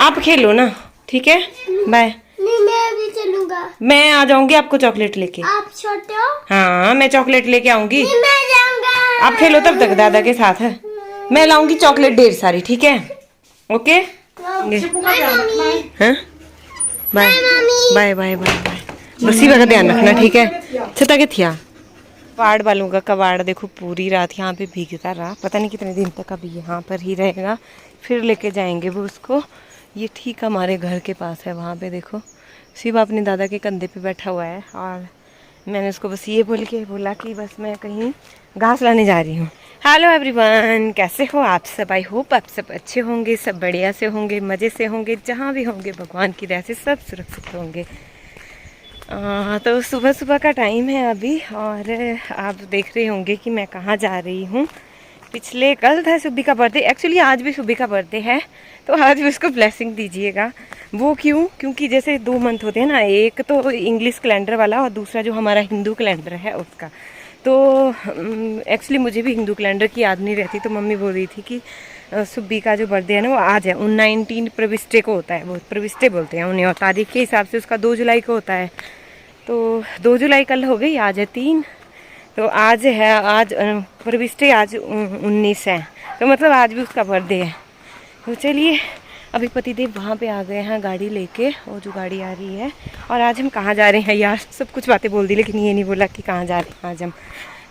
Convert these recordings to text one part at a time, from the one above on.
आप खेलो ना, ठीक है, बाय। नहीं, मैं भी चलूंगा। मैं आ जाऊंगी आपको चॉकलेट लेके। आप छोटे हो? हाँ, मैं चॉकलेट लेके आऊंगी। नहीं, मैं जाऊंगा। आप खेलो तब तक दादा के साथ। मैं लाऊंगी चॉकलेट ढेर सारी, ठीक है, ओके। हाँ, bye bye bye bye bye. बस शिवा का ध्यान रखना, ठीक है। छता के थिया कबाड़ वालों का कबाड़ देखो पूरी रात यहाँ पे भीगता रहा, पता नहीं कितने दिन तक अभी यहाँ पर ही रहेगा, फिर लेके जाएंगे वो उसको। ये ठीक हमारे घर के पास है, वहाँ पे देखो शिवा अपने दादा के कंधे पे बैठा हुआ है, और मैंने उसको बस ये बोला कि बस मैं कहीं घास लाने जा रही हूँ। हेलो एवरीवन, कैसे हो आप सब? आई होप आप सब अच्छे होंगे, सब बढ़िया से होंगे, मज़े से होंगे, जहाँ भी होंगे भगवान की दया से सब सुरक्षित होंगे। तो सुबह सुबह का टाइम है अभी, और आप देख रहे होंगे कि मैं कहाँ जा रही हूँ। पिछले कल था सुबी का बर्थडे, एक्चुअली आज भी सुबी का बर्थडे है, तो आज भी उसको ब्लेसिंग दीजिएगा। वो क्यों? क्योंकि जैसे 2 मंथ होते हैं ना, एक तो इंग्लिश कैलेंडर वाला और दूसरा जो हमारा हिंदू कैलेंडर है उसका। तो एक्चुअली मुझे भी हिंदू कैलेंडर की याद नहीं रहती, तो मम्मी बोल रही थी कि सुब्बी का जो बर्थडे है ना वो आज है, 19 प्रविष्टे को होता है, वो प्रविष्टे बोलते हैं उन्हें, और तारीख के हिसाब से उसका 2 जुलाई को होता है। तो 2 जुलाई कल हो गई, आज है 3, तो आज है, आज प्रविष्टे आज 19 है, तो मतलब आज भी उसका बर्थडे है। तो चलिए, अभी पतिदेव वहाँ पे आ गए हैं गाड़ी लेके, वो जो गाड़ी आ रही है। और आज हम कहाँ जा रहे हैं यार, सब कुछ बातें बोल दी लेकिन ये नहीं बोला कि कहाँ जा रहे हैं आज हम।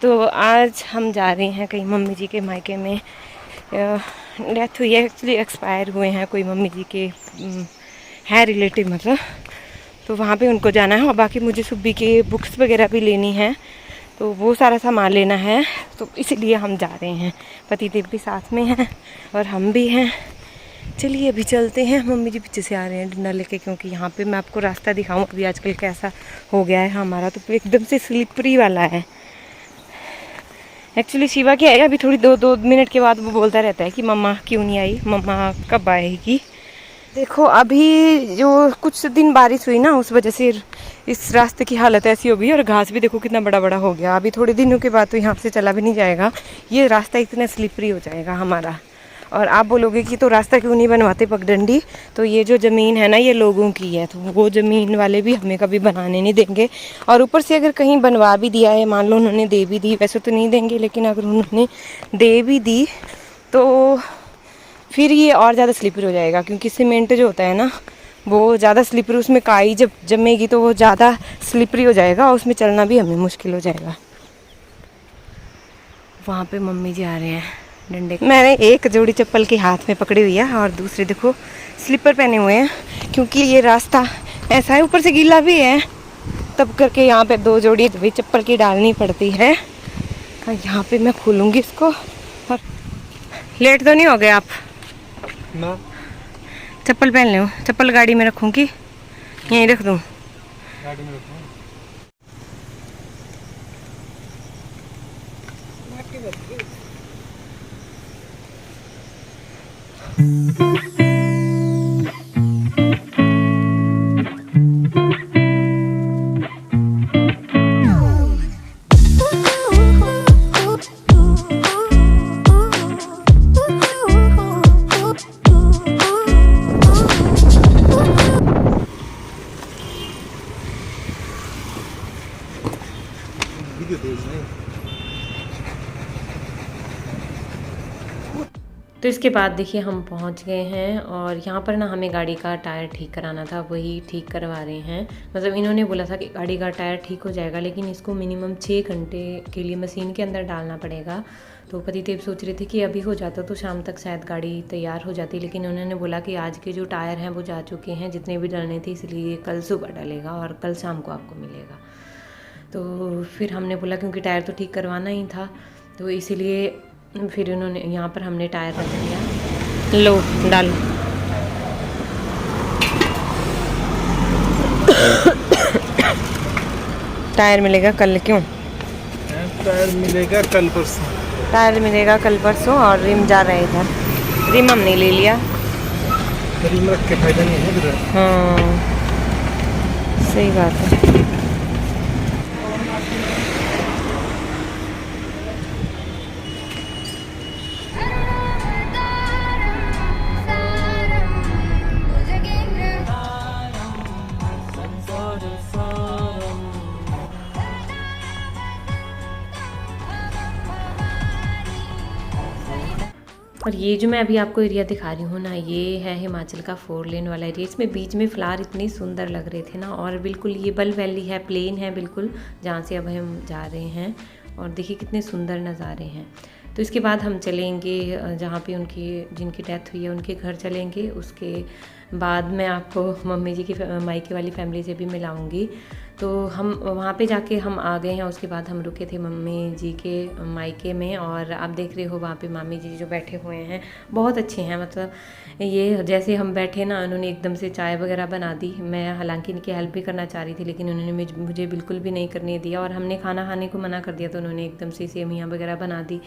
तो आज हम जा रहे हैं कहीं मम्मी जी के मायके में, डेथ हुई है, एक्चुअली एक्सपायर हुए हैं कोई मम्मी जी के हैं रिलेटिव मतलब, तो वहाँ पे उनको जाना है। और बाकी मुझे सुब्बी के बुक्स वगैरह भी लेनी है, तो वो सारा सामान लेना है, तो इसीलिए हम जा रहे हैं। पतिदेव भी साथ में हैं और हम भी हैं। चलिए अभी चलते हैं। मम्मी जी पीछे से आ रहे हैं डंडा लेके, क्योंकि यहाँ पे मैं आपको रास्ता दिखाऊं अभी आजकल कैसा हो गया है हमारा, तो एकदम से स्लिपरी वाला है। एक्चुअली शिवा क्या है, अभी थोड़ी 2 मिनट के बाद वो बोलता रहता है कि मम्मा क्यों नहीं आई, मम्मा कब आएगी। देखो अभी जो कुछ दिन बारिश हुई ना, उस वजह से इस रास्ते की हालत ऐसी हो गई, और घास भी देखो कितना बड़ा बड़ा हो गया। अभी थोड़े दिनों के बाद तो यहाँ से चला भी नहीं जाएगा, ये रास्ता इतना स्लिपरी हो जाएगा हमारा। और आप बोलोगे कि तो रास्ता क्यों नहीं बनवाते पगडंडी, तो ये जो ज़मीन है ना ये लोगों की है, तो वो ज़मीन वाले भी हमें कभी बनाने नहीं देंगे। और ऊपर से अगर कहीं बनवा भी दिया है, मान लो उन्होंने दे भी दी, वैसे तो नहीं देंगे, लेकिन अगर उन्होंने दे भी दी तो फिर ये और ज़्यादा स्लिपरी हो जाएगा, क्योंकि सीमेंट जो होता है ना वो ज़्यादा स्लिपरी, उसमें काई जब जमेगी तो वो ज़्यादा स्लिपरी हो जाएगा, और उसमें चलना भी हमें मुश्किल हो जाएगा। वहाँ पे मम्मी जी आ रहे हैं डंडे, मैंने एक जोड़ी चप्पल के हाथ में पकड़ी हुई है और दूसरे देखो स्लीपर पहने हुए हैं, क्योंकि ये रास्ता ऐसा है, ऊपर से गीला भी है, तब करके यहाँ पे 2 जोड़ी भी चप्पल की डालनी पड़ती है। और यहाँ पे मैं खोलूँगी इसको। और लेट तो नहीं हो गए आप ना? चप्पल पहन लो, चप्पल गाड़ी में रखूँगी, यहीं रख दूँ? गाड़ी में रखूँ। तो इसके बाद देखिए हम पहुंच गए हैं, और यहाँ पर ना हमें गाड़ी का टायर ठीक कराना था, वही ठीक करवा रहे हैं। मतलब इन्होंने बोला था कि गाड़ी का टायर ठीक हो जाएगा, लेकिन इसको मिनिमम 6 घंटे के लिए मशीन के अंदर डालना पड़ेगा। तो पतिदेव सोच रहे थे कि अभी हो जाता तो शाम तक शायद गाड़ी तैयार हो जाती, लेकिन उन्होंने बोला कि आज के जो टायर हैं वो जा चुके हैं जितने भी डालने थे, इसलिए कल सुबह डालेगा और कल शाम को आपको मिलेगा। तो फिर हमने बोला क्योंकि टायर तो ठीक करवाना ही था, तो इसीलिए फिर उन्होंने यहाँ पर हमने टायर रख दिया। लो डालो। टायर मिलेगा कल, क्यों? टायर मिलेगा कल परसों। टायर मिलेगा कल परसों, और रिम जा रहा है इधर, रिम हमने ले लिया। रिम रख के फायदा नहीं है इधर। हाँ सही बात है। और ये जो मैं अभी आपको एरिया दिखा रही हूँ ना, ये है हिमाचल का 4 लेन वाला एरिया। इसमें बीच में फ्लावर इतनी सुंदर लग रहे थे ना, और बिल्कुल ये बल वैली है, प्लेन है बिल्कुल, जहाँ से अब हम जा रहे हैं। और देखिए कितने सुंदर नज़ारे हैं। तो इसके बाद हम चलेंगे जहाँ पे जिनकी डेथ हुई है उनके घर चलेंगे। उसके बाद मैं आपको मम्मी जी की मायके वाली फैमिली से भी मिलाऊंगी। तो हम वहाँ पे जाके हम आ गए हैं। उसके बाद हम रुके थे मम्मी जी के मायके में, और आप देख रहे हो वहाँ पे मामी जी जो बैठे हुए हैं, बहुत अच्छे हैं। मतलब ये जैसे हम बैठे ना, उन्होंने एकदम से चाय वगैरह बना दी। मैं हालांकि इनकी हेल्प भी करना चाह रही थी, लेकिन उन्होंने मुझे बिल्कुल भी नहीं करने दिया, और हमने खाना खाने को मना कर दिया तो उन्होंने एकदम से सेवइयाँ वगैरह बना दी।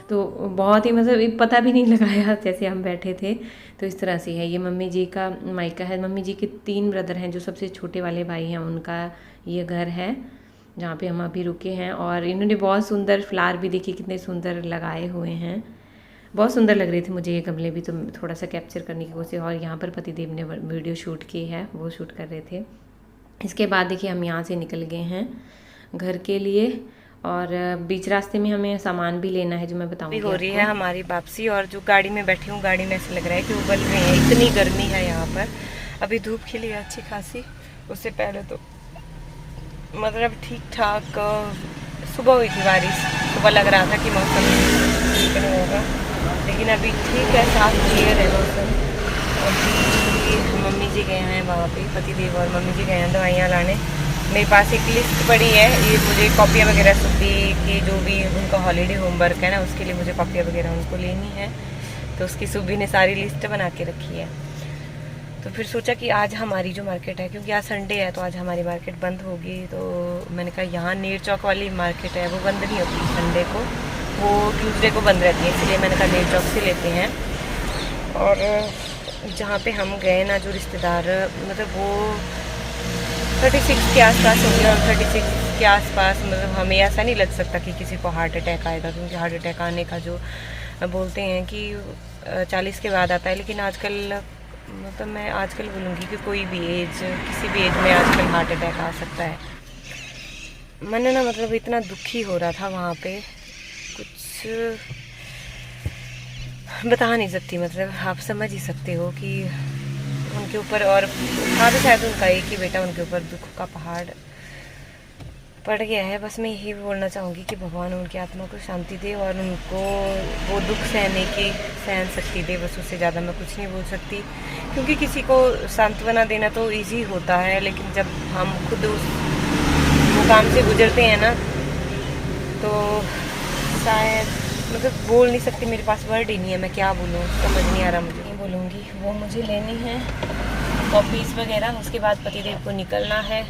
तो बहुत ही मतलब पता भी नहीं लगाया जैसे हम बैठे थे। तो इस तरह से है। ये मम्मी जी का मायका है। मम्मी जी के 3 ब्रदर हैं, जो सबसे छोटे वाले भाई हैं उनका ये घर है जहाँ पे हम अभी रुके हैं। और इन्होंने बहुत सुंदर फ्लावर भी देखिए कितने सुंदर लगाए हुए हैं, बहुत सुंदर लग रहे थे मुझे ये गमले भी। तो थोड़ा सा कैप्चर करने की कोशिश। और यहाँ पर पतिदेव ने वीडियो शूट की है, वो शूट कर रहे थे। इसके बाद देखिए हम यहाँ से निकल गए हैं घर के लिए, और बीच रास्ते में हमें सामान भी लेना है जो मैं बताऊंगी। हो रही है हमारी वापसी, और जो गाड़ी में बैठी हूँ, गाड़ी में ऐसा लग रहा है कि उबल रहे हैं, इतनी गर्मी है यहाँ पर। अभी धूप खिली है अच्छी खासी। उससे पहले तो मतलब ठीक ठाक सुबह हुई थी बारिश, सुबह लग रहा था कि मौसम ठीक नहीं होगा, लेकिन अभी ठीक है, साफ क्लियर है मौसम। अभी मम्मी जी गए हैं वहाँ पे, पतिदेव और मम्मी जी गए हैं दवाइयाँ लाने। मेरे पास एक लिस्ट पड़ी है, ये मुझे कॉपियाँ वगैरह सुबह की जो भी उनका हॉलीडे होमवर्क है ना, उसके लिए मुझे कॉपियाँ वगैरह उनको लेनी है। तो उसकी सुबह ने सारी लिस्ट बना के रखी है। तो फिर सोचा कि आज हमारी जो मार्केट है, क्योंकि आज संडे है तो आज हमारी मार्केट बंद होगी। तो मैंने कहा यहाँ नेर चौक वाली मार्केट है वो बंद नहीं होती संडे को, वो ट्यूसडे को बंद रहती है, इसलिए मैंने कहा नेर चौक से लेते हैं। और जहाँ पे हम गए ना, जो रिश्तेदार मतलब वो 36 के आसपास होंगे, और 36 के आसपास मतलब हमें ऐसा नहीं लग सकता कि किसी को हार्ट अटैक आएगा, क्योंकि हार्ट अटैक आने का जो बोलते हैं कि 40 के बाद आता है। लेकिन आजकल मतलब मैं आजकल बोलूँगी कि कोई भी एज, किसी भी एज में आजकल हार्ट अटैक आ सकता है। मैंने ना मतलब इतना दुखी हो रहा था वहाँ पे, कुछ बता नहीं सकती। मतलब आप समझ ही सकते हो कि उनके ऊपर, और था तो शायद उनका एक ही बेटा, उनके ऊपर दुख का पहाड़ पड़ गया है। बस मैं यही बोलना चाहूँगी कि भगवान उनकी आत्मा को शांति दे, और उनको वो दुख सहन शक्ति दे। बस उससे ज़्यादा मैं कुछ नहीं बोल सकती, क्योंकि किसी को सांत्वना देना तो ईजी होता है, लेकिन जब हम खुद उस मुकाम से गुजरते हैं ना, तो शायद मतलब बोल नहीं सकती, मेरे पास वर्ड ही नहीं है, मैं क्या बोलूँ, समझ नहीं आ रहा मुझे। नहीं बोलूँगी। वो मुझे लेनी है कॉपीज़ वगैरह, उसके बाद पतिदेव को निकलना है।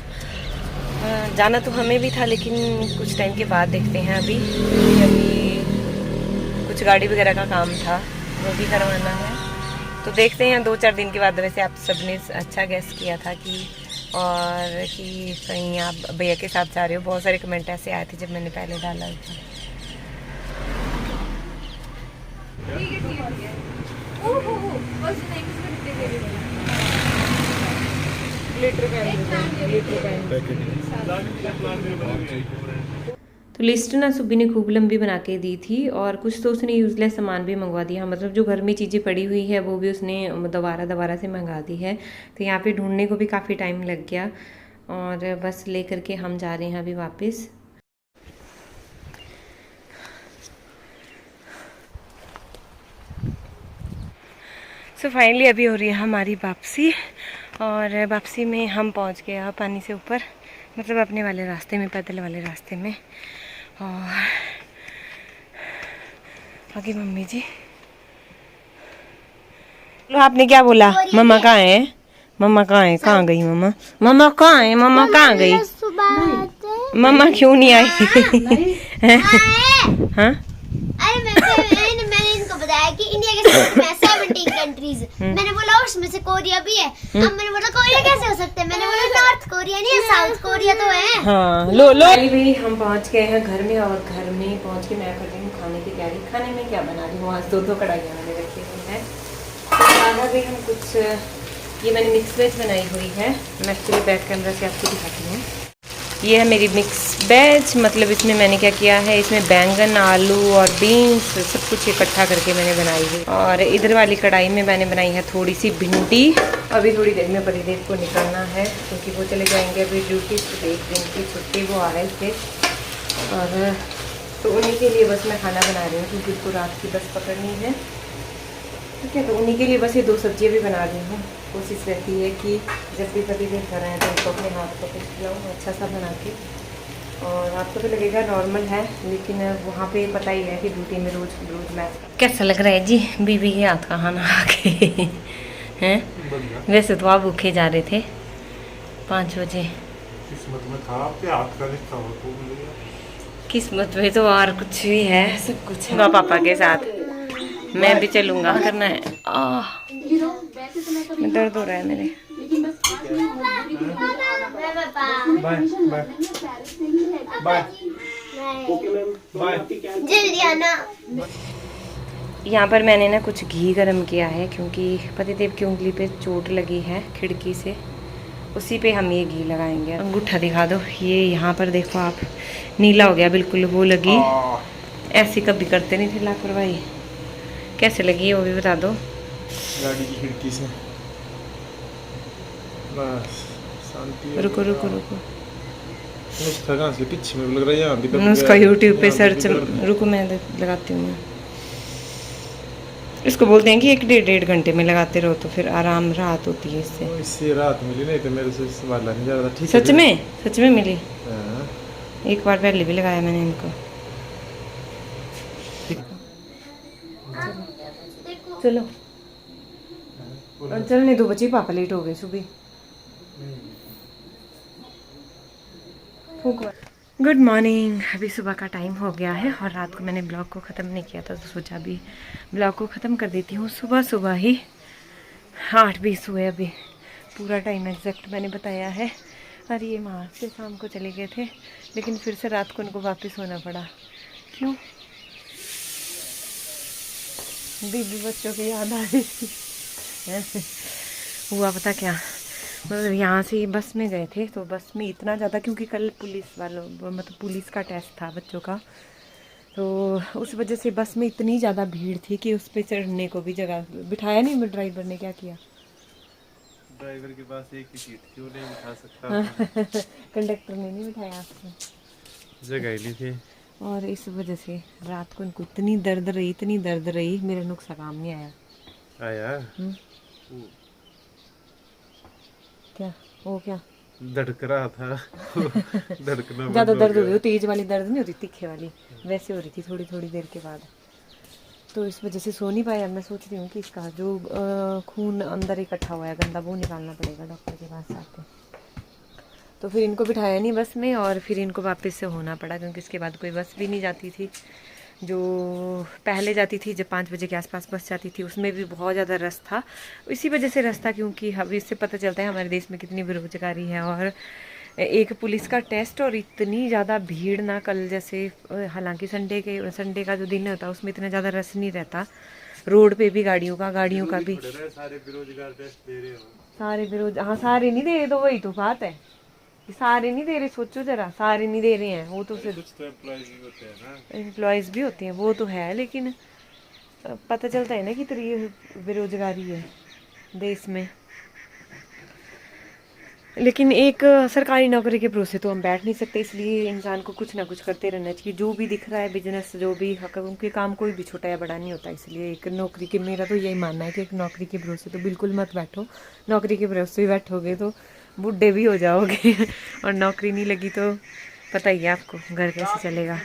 जाना तो हमें भी था, लेकिन कुछ टाइम के बाद देखते हैं। अभी कुछ गाड़ी वगैरह का काम था, वो भी करवाना है, तो देखते हैं 2-4 दिन के बाद। वैसे आप सबने अच्छा गेस किया था कि कहीं आप भैया के साथ जा रहे हो, बहुत सारे कमेंट ऐसे आए थे जब मैंने पहले डाला था। तो लिस्ट ना सुबह ने खूब लंबी बना के दी थी, और कुछ तो उसने यूज़लेस सामान भी मंगवा दिया। मतलब जो घर में चीज़ें पड़ी हुई है वो भी उसने दोबारा से मंगा दी है। तो यहाँ पे ढूंढने को भी काफ़ी टाइम लग गया, और बस ले करके हम जा रहे हैं अभी वापस। सो फाइनली अभी हो रही है हमारी वापसी, और वापसी में हम पहुंच गए पानी से ऊपर, मतलब अपने वाले रास्ते में, पैदल वाले रास्ते में। और आगे मम्मी जी। आपने क्या बोला? मम्मा कहाँ है? मम्मा कहाँ है? कहाँ गई मम्मा? मम्मा कहाँ है? मम्मा कहाँ गई? मम्मा क्यों नहीं आई? हाँ? मैंने इनको बताया कि इंडिया के साथ में 17 कंट्रीज, मैंने बोला उसमें से कोरिया भी है। अब मैंने बोला कोरिया कैसे हो सकता है? मैंने बोला नॉर्थ कोरिया नहीं है, साउथ कोरिया तो है। हाँ, लो भाई हम पहुंच गए हैं घर में, और घर में पहुंच के मैं कर रही हूँ खाने की तैयारी। खाने में क्या बना रही हूँ? आज 2 कढ़ाइयाँ मैंने रखी हुई है। खाना भी हम कुछ, ये मैंने मिक्स वेज बनाई हुई है। मैं एक्चुअली बैक कैमरा से आपको दिखाती हूँ। ये है मेरी मिक्स वेज मतलब इसमें मैंने क्या किया है, इसमें बैंगन, आलू और बीन्स सब कुछ इकट्ठा करके मैंने बनाई है। और इधर वाली कढ़ाई में मैंने बनाई है थोड़ी सी भिंडी। अभी थोड़ी देर में परिदेव को निकलना है क्योंकि वो चले जाएंगे अभी ड्यूटी से, 1 दिन की छुट्टी वो आ रहे थे। और तो उन्हीं के लिए बस मैं खाना बना रही हूँ क्योंकि उसको रात की बस पकड़नी है। ठीक है, तो उन्हीं के लिए बस ये 2 सब्जियाँ भी बना रही हूँ। कोशिश रहती है कि जब भी कभी भी घर आए तो उनको अपने हाथ को कुछ खिलाऊँ अच्छा सा बना के। और आपको तो लगेगा नॉर्मल है, लेकिन वहाँ पे पता ही है कि ड्यूटी में रोज मैं। कैसा लग रहा है जी बीबी के हाथ का खाना खा के? हैं वैसे तो आप भूखे जा रहे थे 5 बजे। किस्मत में था आपके हाथ का लिखा हुआ तो मिल गया। किस्मत में तो और कुछ भी है, सब कुछ है। पापा के साथ मैं भी चलूँगा, करना है। दर्द हो रहा है मेरे। Bye bye bye bye. जल्दी आना। यहाँ पर मैंने ना कुछ घी गरम किया है क्योंकि पतिदेव की उंगली पे चोट लगी है खिड़की से, उसी पे हम ये घी लगाएंगे। अंगूठा दिखा दो, ये यहाँ पर देखो आप, नीला हो गया बिल्कुल। वो लगी, ऐसी कभी करते नहीं थे लापरवाही। कैसे लगी है वो भी बता दो। गाड़ी की खिड़की से। बस शांति। रुको रुको रुको, नुस्खा कहाँ से पीछे में लग रहा है यहाँ भी। उसका यूट्यूब पे सर्च। रुको मैं लगाती हूँ। इसको बोलते हैं कि 1-1.5 घंटे में लगाते रहो तो फिर आराम राहत होती है इससे। इससे राहत मिली, नहीं तो मेरे से संभाला नहीं जा रहा था। ठीक सच में मिली। हाँ। एक बार पहले भी लगाया मैंने इनको। चलो चलने दो बच्ची, पापा लेट हो गए सुबह। Good morning. अभी सुबह का टाइम हो गया है और रात को मैंने ब्लॉग को ख़त्म नहीं किया था तो सोचा अभी ब्लॉग को ख़त्म कर देती हूँ। सुबह ही 8:20 हुए अभी, पूरा टाइम एग्जैक्ट मैंने बताया है। और ये वहाँ से शाम को चले गए थे, लेकिन फिर से रात को उनको वापस होना पड़ा। क्यों? बीबी बच्चों की याद आ रही थी। हुआ पता क्या, मतलब यहाँ से बस में गए थे तो बस में इतना ज़्यादा, क्योंकि कल पुलिस वालों मतलब पुलिस का टेस्ट था बच्चों का, तो उस वजह से बस में इतनी ज़्यादा भीड़ थी कि उस पर चढ़ने को भी जगह बिठाया नहीं। ड्राइवर ने क्या किया, ड्राइवर के पास एक ही सीट थी, वो नहीं बिठा सकता। कंडक्टर ने नहीं बिठाया आपको, जगह ही नहीं थी। और इस वजह से रात को उनको इतनी दर्द रही, मेरा नुस्खा काम नहीं आया। क्या वो क्या धड़क रहा था। धड़कना ज़्यादा दर्द हो रही हो, तेज वाली दर्द नहीं होती, तीखे वाली वैसे हो रही थी थोड़ी देर के बाद, तो इस वजह से सो नहीं पाया। मैं सोच रही हूँ कि इसका जो खून अंदर इकट्ठा हुआ है गंदा, वो निकालना पड़ेगा डॉक्टर के पास आके। तो फिर इनको बिठाया नहीं बस में और फिर इनको वापस से होना पड़ा, क्योंकि इसके बाद कोई बस भी नहीं जाती थी। जो पहले जाती थी जब 5 बजे के आसपास बस जाती थी, उसमें भी बहुत ज़्यादा रश था। इसी वजह से रश था क्योंकि अभी इससे पता चलता है हमारे देश में कितनी बेरोजगारी है। और एक पुलिस का टेस्ट और इतनी ज़्यादा भीड़ ना कल जैसे, हालांकि संडे का जो दिन होता है उसमें इतना ज़्यादा रश नहीं रहता। रोड पे भी गाड़ियों का भी सारे बेरोजगार टेस्ट दे रहे हो। हाँ सारे नहीं दे रहे, तो वही तो बात है, सारे नहीं दे रहे। सोचो जरा, सारे नहीं दे रहे हैं, वो तो सिर्फ कुछ तो एम्प्लॉयज भी होते हैं ना। एम्प्लॉयज़ भी होते हैं, वो तो है, लेकिन पता चलता है ना कितनी बेरोजगारी है देश में। लेकिन एक सरकारी नौकरी के भरोसे तो हम बैठ नहीं सकते, इसलिए इंसान को कुछ ना कुछ करते रहना चाहिए। जो भी दिख रहा है बिजनेस, जो भी उनके काम कोई भी छोटा या बड़ा नहीं होता, इसलिए एक नौकरी के, मेरा तो यही मानना है कि एक नौकरी के भरोसे तो बिल्कुल मत बैठो। नौकरी के भरोसे भी बैठोगे तो बूढ़े भी हो जाओगे और नौकरी नहीं लगी तो पता ही है आपको घर कैसे चलेगा।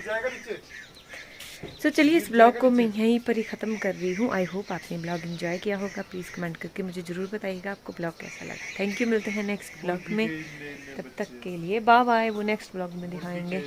तो चलिए इस ब्लॉग को मैं यहीं पर ही ख़त्म कर रही हूँ। आई होप आपने ब्लॉग एंजॉय किया होगा। प्लीज़ कमेंट करके मुझे ज़रूर बताइएगा आपको ब्लॉग कैसा लगा। थैंक यू, मिलते हैं नेक्स्ट ब्लॉग में, तब तक के लिए बाय बाय। वो नेक्स्ट ब्लॉग में दिखाएंगे।